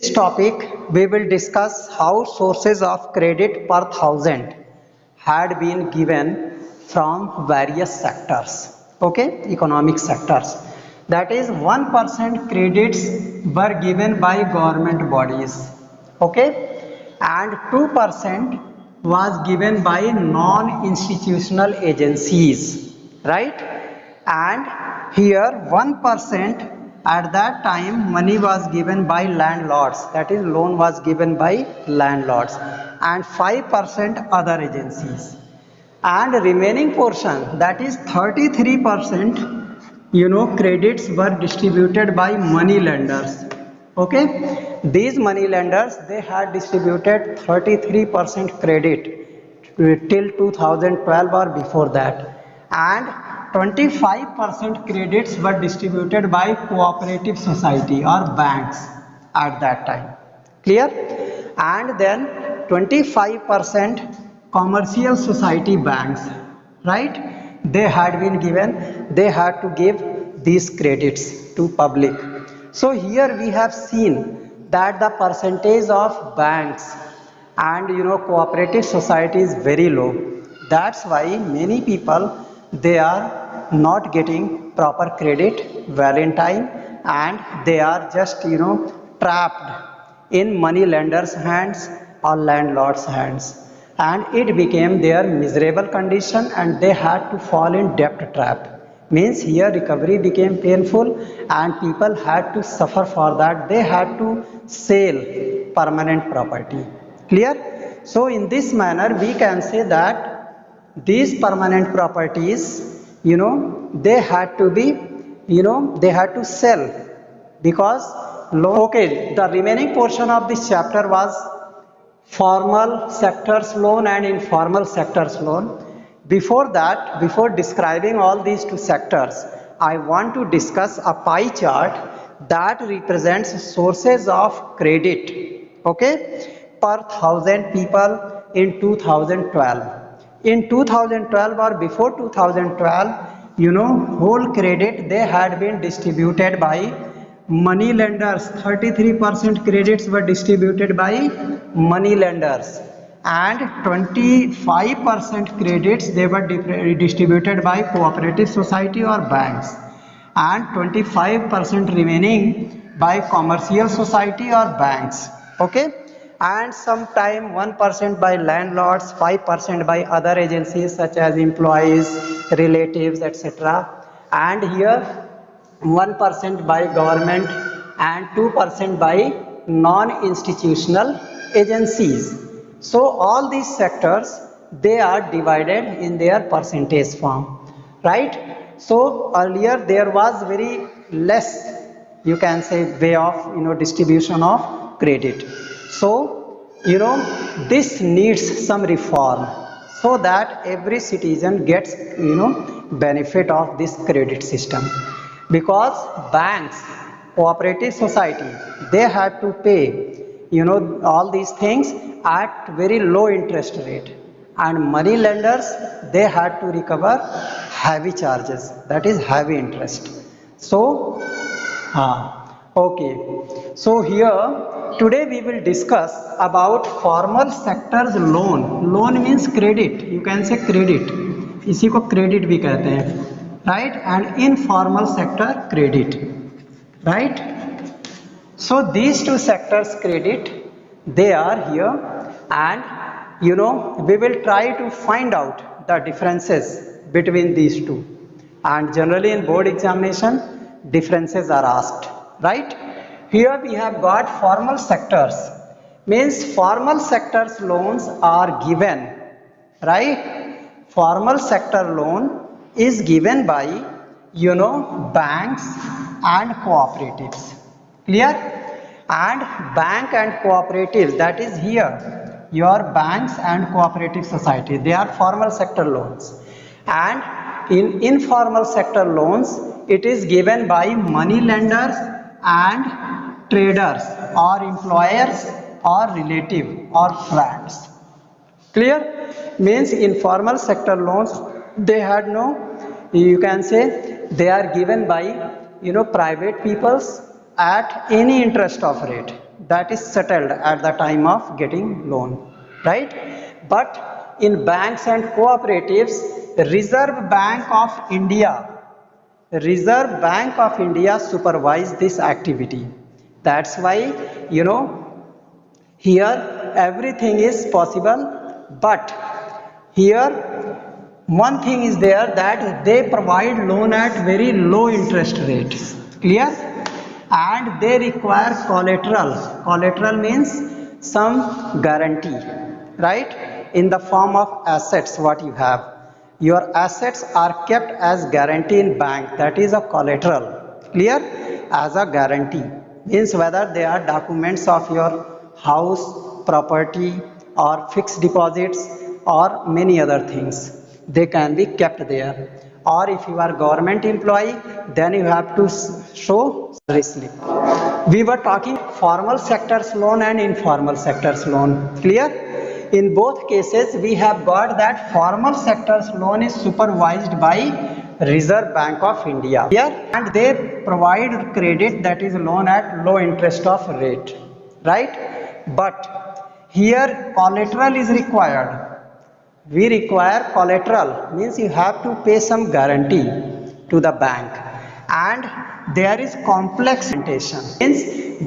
This topic we will discuss how sources of credit per thousand had been given from various sectors, okay, economic sectors. That is 1% credits were given by government bodies, okay, and 2% was given by non-institutional agencies, right? And here 1% at that time money was given by landlords, that is loan was given by landlords, and 5% other agencies, and remaining portion, that is 33%, credits were distributed by money lenders, okay. These money lenders, they had distributed 33% credit till 2012 or before that, and 25% credits were distributed by cooperative society or banks at that time, clear? And then 25% commercial society banks, right? They had been given, they had to give these credits to public. So here we have seen that the percentage of banks and cooperative society is very low. That's why many people, they are not getting proper credit well in time, and they are just trapped in money lenders hands or landlords hands, and it became their miserable condition, and they had to fall in debt trap. Means here recovery became painful, and people had to suffer for that. They had to sell permanent property, clear? So in this manner we can say that these permanent properties, they had to be, they had to sell because loan. Okay, the remaining portion of this chapter was formal sectors loan and informal sectors loan. Before that, before describing all these two sectors, I want to discuss a pie chart that represents sources of credit, okay, per thousand people in 2012. In 2012 or before 2012, whole credit they had been distributed by money lenders. 33% credits were distributed by money lenders, and 25% credits they were distributed by cooperative society or banks, and 25% remaining by commercial society or banks, okay, and sometime 1% by landlords, 5% by other agencies such as employees, relatives, etc., and here 1% by government and 2% by non-institutional agencies. So all these sectors, they are divided in their percentage form, right? So earlier there was very less, you can say, way of distribution of credit. So this needs some reform so that every citizen gets benefit of this credit system, because banks, cooperative society, they had to pay all these things at very low interest rate, and money lenders, they had to recover heavy charges, that is heavy interest. So okay, so here today we will discuss about formal sectors loan. Loan means credit, you can say credit, इसी को credit भी कहते हैं, right? And informal sector credit, right? So these two sectors credit, they are here, and we will try to find out the differences between these two, and generally in board examination differences are asked, right? Here we have got formal sectors, means formal sectors loans are given, right? Formal sector loan is given by banks and cooperatives, clear? And bank and cooperatives, that is here your banks and cooperative society, they are formal sector loans. And in informal sector loans, it is given by money lenders and traders or employers or relative or friends, clear? Means informal sector loans, they had no, you can say, they are given by private peoples at any interest of rate. that is settled at the time of getting loan, right? But in banks and cooperatives, Reserve Bank of India supervise this activity. That's why, you know, here everything is possible, but here one thing is there, that they provide loan at very low interest rates. Clear? And they require collateral. Collateral means some guarantee, right? In the form of assets, what you have. Your assets are kept as guarantee in bank. That is a collateral. Clear? As a guarantee. Means whether they are documents of your house, property, or fixed deposits, or many other things. They can be kept there. Or if you are government employee, then you have to show salary slip. We were talking formal sector's loan and informal sector's loan. Clear? In both cases, we have got that formal sector's loan is supervised by Reserve Bank of India. Clear? And they provide credit, that is loan at low interest of rate. Right? But here collateral is required. We require collateral, means you have to pay some guarantee to the bank, and there is complex documentation, means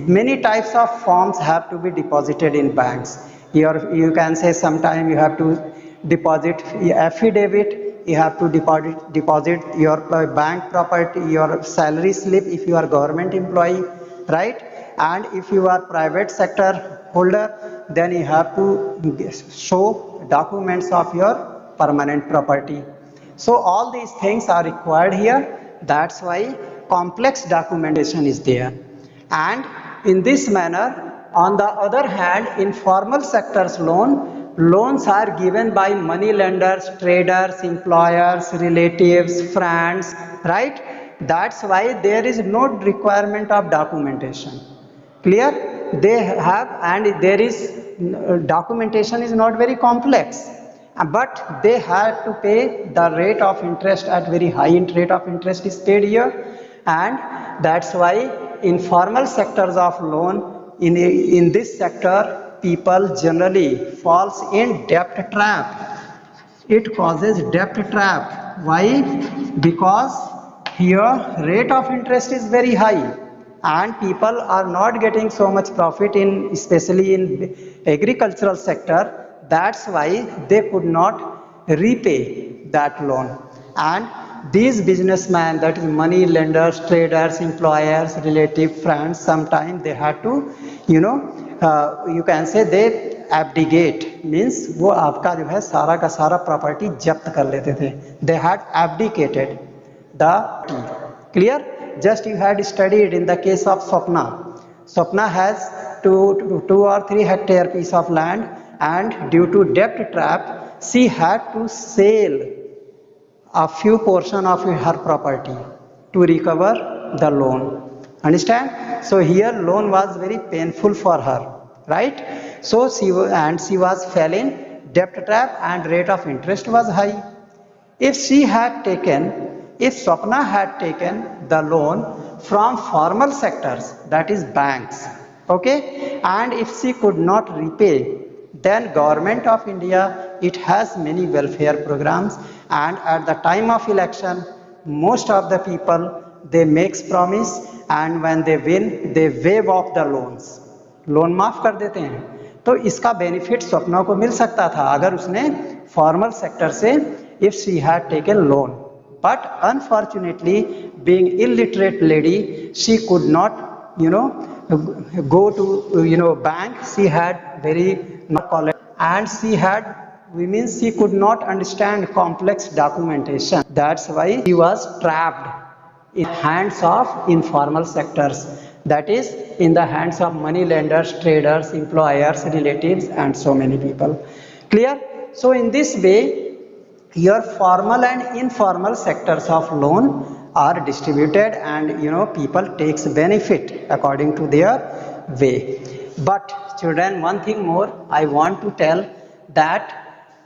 many types of forms have to be deposited in banks. Here you can say sometime you have to deposit affidavit, you have to deposit your bank property, your salary slip if you are government employee, right? And if you are private sector holder, then you have to show documents of your permanent property. So all these things are required here. That's why complex documentation is there. And in this manner, on the other hand, informal sector's loans are given by money lenders, traders, employers, relatives, friends, right? That's why there is no requirement of documentation. Clear? They have, and there is documentation is not very complex, but they have to pay the rate of interest at very high rate of interest is paid here, and that's why informal sectors of loan, in this sector people generally falls in debt trap. It causes debt trap. Why? Because here rate of interest is very high, and people are not getting so much profit in, especially in agricultural sector. That's why they could not repay that loan, and these businessmen, that is money lenders, traders, employers, relative, friends, sometimes they had to, you can say they abdicate, means वो आपका जो है सारा का सारा property जब्त कर लेते थे. They had abdicated the. Clear? Just you had studied in the case of Swapna. Swapna has 2 or 3 hectare piece of land, and due to debt trap, she had to sell a few portion of her property to recover the loan. Understand? So here loan was very painful for her, right? So she was fell in debt trap, and rate of interest was high. If Swapna had taken the loan from formal sectors, that is banks, okay, and if she could not repay, then Government of India, it has many welfare programs, and at the time of election, most of the people, they makes promise, and when they win, they waive off the loans. Loan माफ कर देते हैं. तो इसका benefit Swapna को मिल सकता था अगर उसने फॉर्मल सेक्टर से, if she had taken loan. But unfortunately, being illiterate lady, she could not, go to, bank. She had very not collect, and she could not understand complex documentation. That's why she was trapped in hands of informal sectors. That is, in the hands of money lenders, traders, employers, relatives, and so many people. Clear? So in this way, your formal and informal sectors of loan are distributed, and people takes benefit according to their way. But children, one thing more I want to tell, that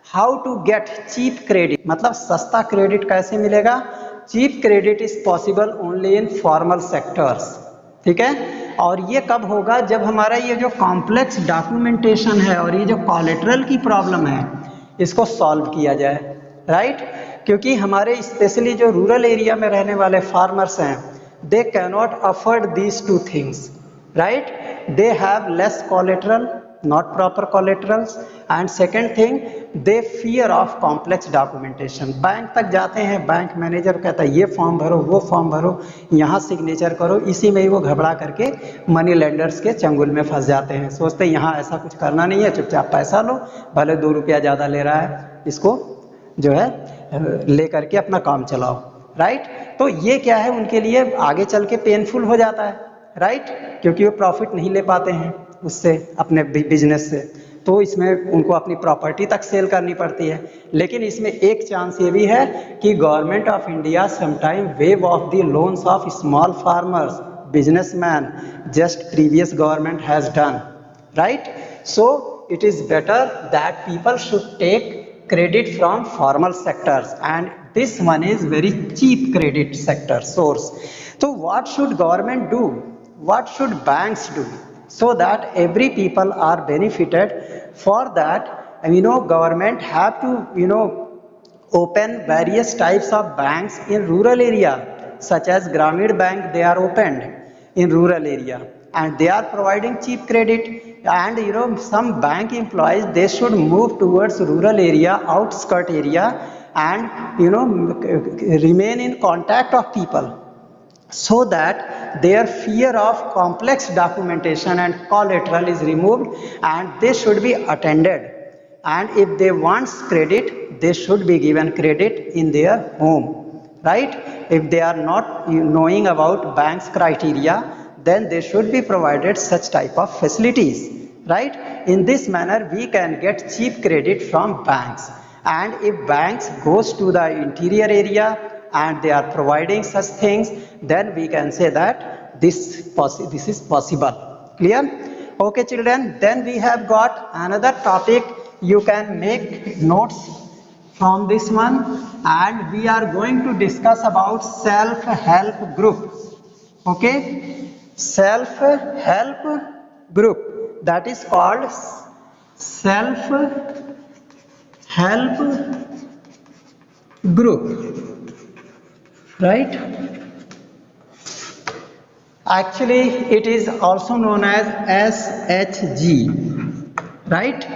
how to get cheap credit. मतलब सस्ता credit कैसे मिलेगा? Cheap credit is possible only in formal sectors. ठीक है? और ये कब होगा, जब हमारा ये जो कॉम्प्लेक्स डॉक्यूमेंटेशन है और ये जो कोलेटरल की प्रॉब्लम है इसको सॉल्व किया जाए, राइट। क्योंकि हमारे स्पेशली जो रूरल एरिया में रहने वाले फार्मर्स हैं, they cannot afford these two things, right. They have less collateral, not proper collaterals, and second thing they fear of complex documentation। Bank तक जाते हैं, बैंक मैनेजर कहता है ये फॉर्म भरो, वो फॉर्म भरो, यहाँ सिग्नेचर करो, इसी में ही वो घबरा करके मनी लेंडर्स के चंगुल में फंस जाते हैं। सोचते हैं यहाँ ऐसा कुछ करना नहीं है, चुपचाप पैसा लो, भले 2 रुपया ज़्यादा ले रहा है, इसको जो है ले करके अपना काम चलाओ, राइट। तो ये क्या है, उनके लिए आगे चल के पेनफुल हो जाता है, राइट, क्योंकि वो प्रॉफिट नहीं ले पाते हैं उससे, अपने बिजनेस से, तो इसमें उनको अपनी प्रॉपर्टी तक सेल करनी पड़ती है। लेकिन इसमें एक चांस ये भी है कि government of India sometime waive off the loans of small farmers, businessman, just previous government has done, right. So it is better that people should take credit from formal sectors, and this one is very cheap credit sector source. So what should government do, what should banks do, so that every people are benefited? For that, government have to open various types of banks in rural area, such as Grameen Bank. They are opened in rural area and they are providing cheap credit. And some bank employees, they should move towards rural area, outskirt area, and remain in contact of people, so that their fear of complex documentation and collateral is removed, and they should be attended. And if they want credit, they should be given credit in their home, right? If they are not knowing about bank's criteria, then they should be provided such type of facilities, right? In this manner we can get cheap credit from banks. And if banks goes to the interior area and they are providing such things, then we can say that this is possible. Clear? Okay children, then we have got another topic. You can make notes from this one, and we are going to discuss about self-help group. Okay, self-help group, that is called self-help group, right? Actually it is also known as SHG, right?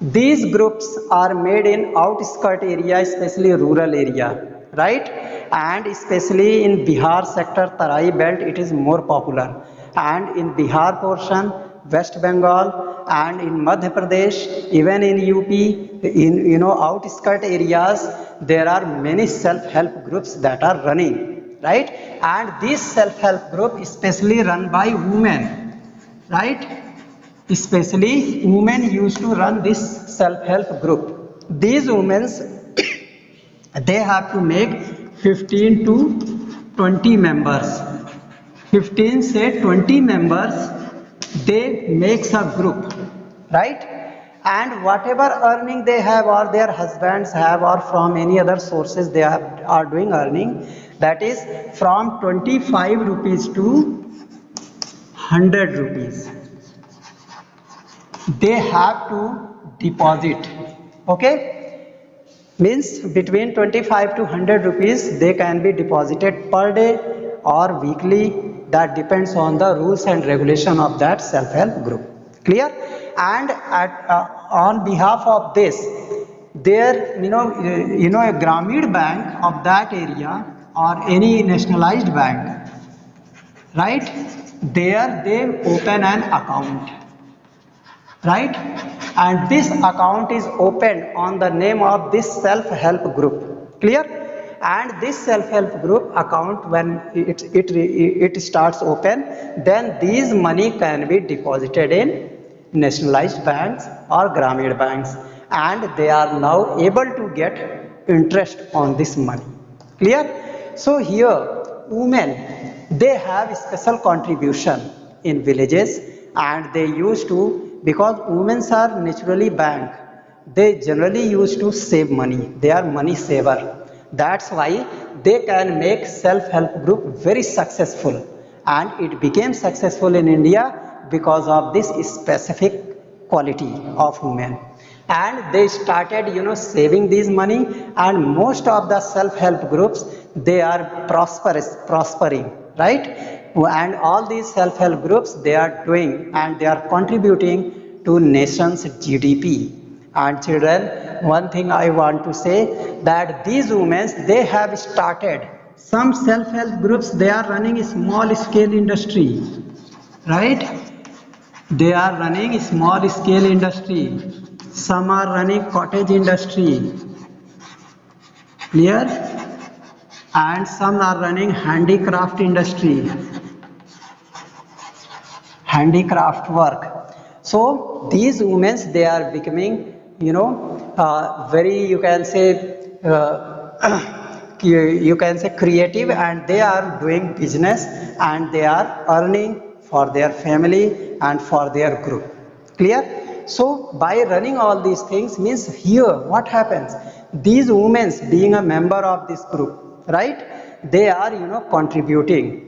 These groups are made in outskirt area, especially rural area, right? And especially in Bihar sector, Tarai belt, it is more popular. And in Bihar portion, West Bengal, and in Madhya Pradesh, even in UP, in outskirt areas, there are many self-help groups that are running, right? And this self-help group especially run by women, right? Especially women used to run this self-help group. These women they have to make 15 to 20 members, 15 say 20 members, they makes a group, right? And whatever earning they have, or their husbands have, or from any other sources they are doing earning, that is from 25 rupees to 100 rupees, they have to deposit. Okay, means between 25 to 100 rupees they can be deposited per day or weekly. That depends on the rules and regulation of that self-help group. Clear? And on behalf of this, there a Grameen Bank of that area or any nationalized bank, right? There they open an account, right? And this account is opened on the name of this self-help group. Clear? And this self-help group account, when it starts open, then these money can be deposited in nationalized banks or Grameen banks, and they are now able to get interest on this money. Clear? So here women, they have special contribution in villages, and they used to, because women are naturally bank, they generally used to save money, they are money saver. That's why they can make self-help group very successful, and it became successful in India because of this specific quality of women. And they started saving this money, and most of the self-help groups, they are prospering, right? And all these self-help groups, they are doing and they are contributing to nation's GDP. And children, one thing I want to say, that these women, they have started some self-help groups, they are running a small scale industry, right? They are running small scale industry. Some are running cottage industry, clear? And some are running handicraft industry, handicraft work. So these women, they are becoming very, you can say creative, and they are doing business, and they are earning for their family and for their group, clear? So by running all these things, means here what happens, these women being a member of this group, right, they are contributing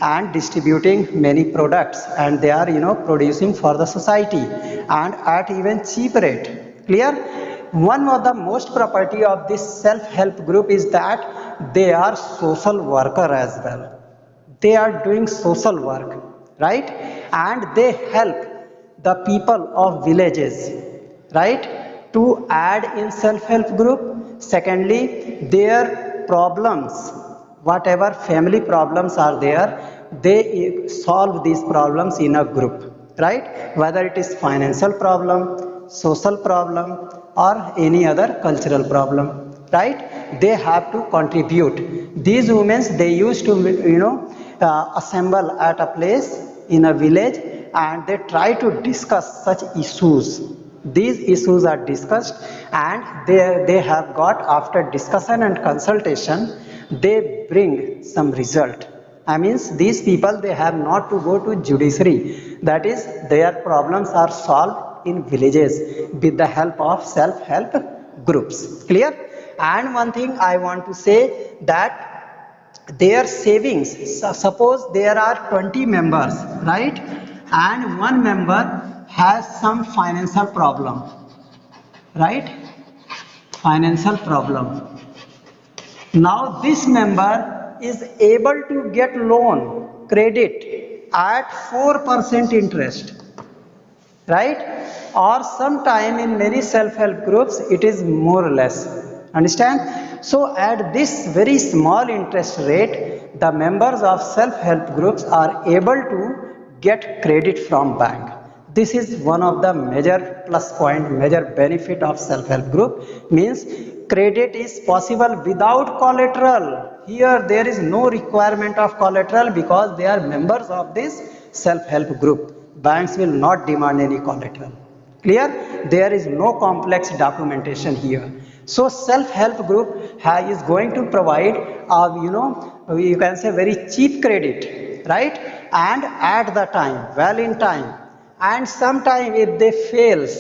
and distributing many products, and they are producing for the society, and at even cheap rate, clear? One of the most property of this self-help group is that they are social worker as well. They are doing social work, right? And they help the people of villages, right, to add in self-help group. Secondly, their problems, whatever family problems are there, they solve these problems in a group, right? Whether it is financial problem, social problem, or any other cultural problem, right? They have to contribute. These women, they used to assemble at a place in a village, and they try to discuss such issues. These issues are discussed, and they have got, after discussion and consultation, they bring some result. I means these people, they have not to go to judiciary, that is, their problems are solved in villages with the help of self-help groups, clear? And one thing I want to say, that their savings, suppose there are 20 members, right, and one member has some financial problem, right, financial problem. Now this member is able to get loan, credit at 4% interest, right? Or sometime in many self-help groups, it is more or less, understand? So at this very small interest rate, the members of self-help groups are able to get credit from bank. This is one of the major plus point, major benefit of self-help group, means credit is possible without collateral. Here there is no requirement of collateral, because they are members of this self-help group. Banks will not demand any collateral, clear? There is no complex documentation here. So self-help group is going to provide you can say very cheap credit, right? And at the time, well in time. And sometime if they fails,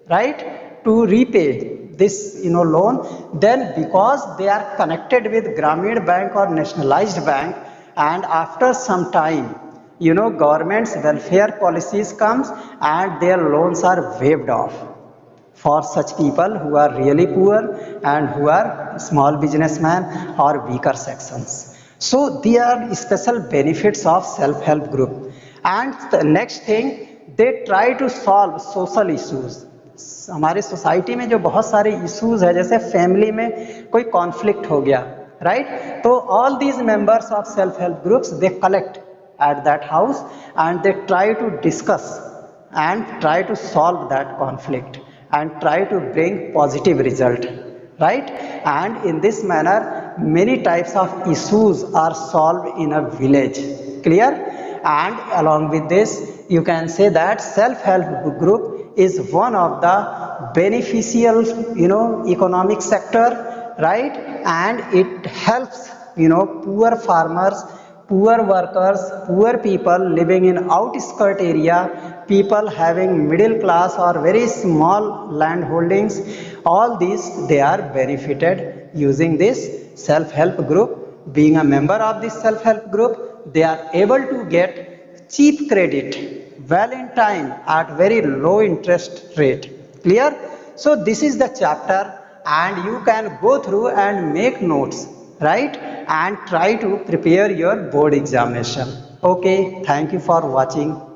right, to repay this loan, then because they are connected with Grameen Bank or nationalized bank, and after some time government's welfare policies comes, and their loans are waived off for such people who are really poor and who are small businessmen or weaker sections. So there are special benefits of self-help group. And the next thing, they try to solve social issues. हमारे society में जो बहुत सारे issues है, जैसे family में कोई conflict हो गया, राइट? तो all these members of self help groups, they collect at that house, and they try to discuss and try to solve that conflict and try to bring positive result, right? And in this manner, many types of issues are solved in a village, clear? And along with this, you can say that self-help group is one of the beneficial economic sector, right? And it helps poor farmers, poor workers, poor people living in outskirt area, people having middle class or very small land holdings, all these, they are benefited using this self-help group. Being a member of this self-help group, they are able to get cheap credit well in time at very low interest rate. Clear? So this is the chapter, and you can go through and make notes, right, and try to prepare your board examination. Okay, thank you for watching.